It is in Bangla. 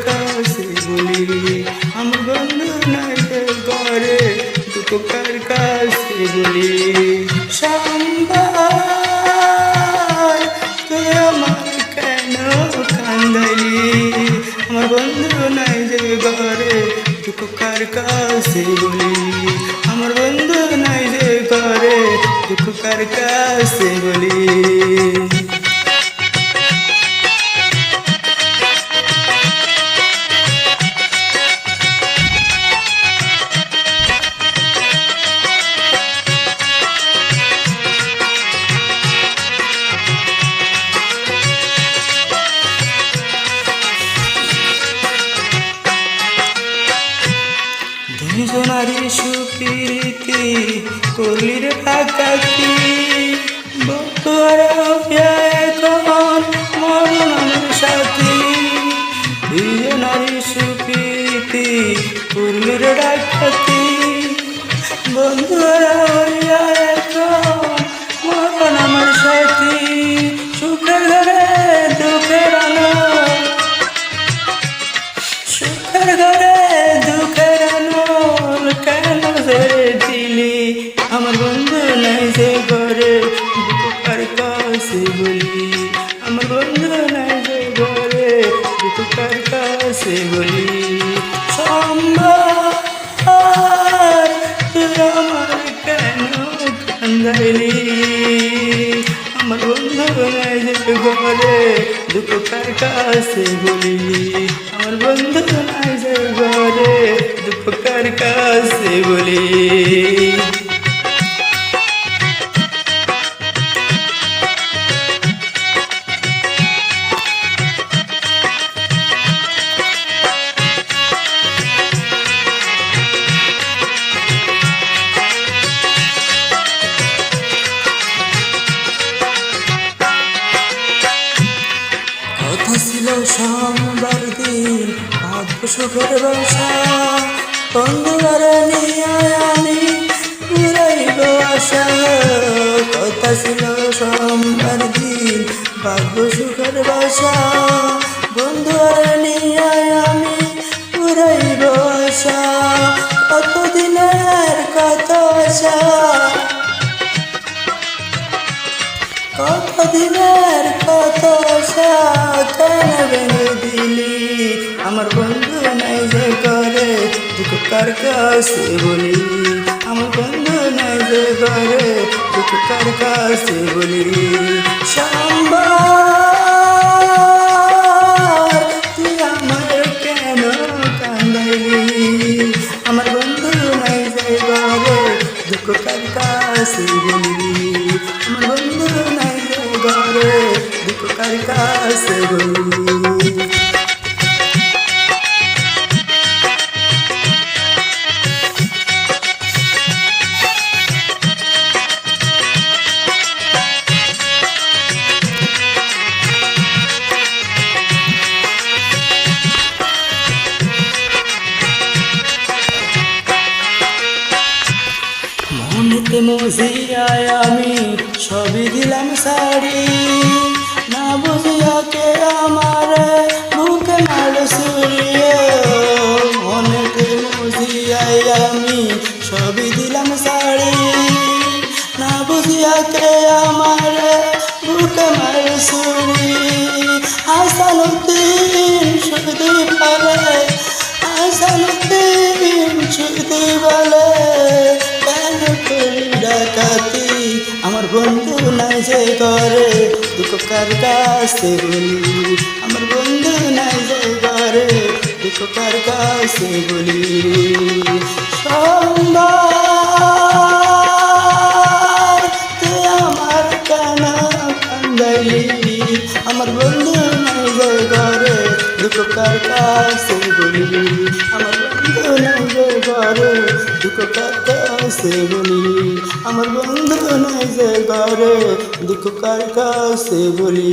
কাছে বলি আমার বন্ধু নাই যে ঘরে দুঃখ কার কাছে বলি সম্বার তুই আমার কেন কান্দাইলি আমার বন্ধু নাই যে ঘরে দুঃখ কার কাছে বলি আমার বন্ধু নাই যে ঘরে দুঃখ কার কাছে বলি দুজনারি সুপ্রীতি করলি রে ডাকাতি এখন মরণের সাথী দুজনারি সুপ্রীতি করলি রে ডাকাতি বন্ধুরা এখন মরণ আমার সাথী সুখের ঘরে দুঃখের আলো সুখের ঘরে দুঃখের দিলি আমার বন্ধু নাই যে ঘরে দুঃখ কার কাছে বলি আমার বন্ধু নাই যে ঘরে দুঃখ কার কাছে বলি সম্বার তুই আমার কেন কান্দাইলি আমার বন্ধু নাই যে ঘরে দুঃখ কার কাছে বলি আমার বন্ধু নাই যে ঘরে দুঃখ কার কাছে বলি কথা ছিল সোমবার দিন ভাগ্য সুখের বাসা বন্ধুরা নিয়ে আমি উড়াইব আশা কথা ছিল সোমবার দিন ভাগ্য সুখের বাসা বন্ধুরা নিয়ে আমি উড়াইব আশা কতদিনের কত আশা কতদিনের কত আশা কেন ভেঙে দিলি আমার বন্ধু নাই যে ঘরে দুঃখ কার কাছে বলি আমার বন্ধু নাই যে ঘরে দুঃখ কার কাছে বলি সম্বার তুই আমার কেন কান্দাইলি আমার বন্ধু নাই যে ঘরে দুঃখ কার কাছে বলি আমার বন্ধু নাই যে ঘরে দুঃখ কার কাছে বলি মনেতে মজিয়ায় আমি সবই দিলাম শাড়ি না বুঝিয়া কে আমার বুকে মাল সুরিয়ে মনেতে মজিয়ায় আমি সবই দিলাম শাড়ি না বুঝিয়া কে আমার বুকে মাল সুরি আসানুদ্দিন শুধু বলে আসানুদ্দিন শুধু বলে ডাকাতি আমার বন্ধু নাই যে ঘরে দুঃখ কার কাছে বলি আমার বন্ধু নাই যে ঘরে দুঃখ কার কাছে বলি সম্বার তুই আমার কেন কান্দাইলি আমার বন্ধু নাই যে ঘরে দুঃখ কার কাছে বলি আমার বন্ধু নাই যে ঘরে দুঃখ কার কাছে বলি আমার বন্ধু নাই যে ঘরে দুঃখ কার কাছে বলি।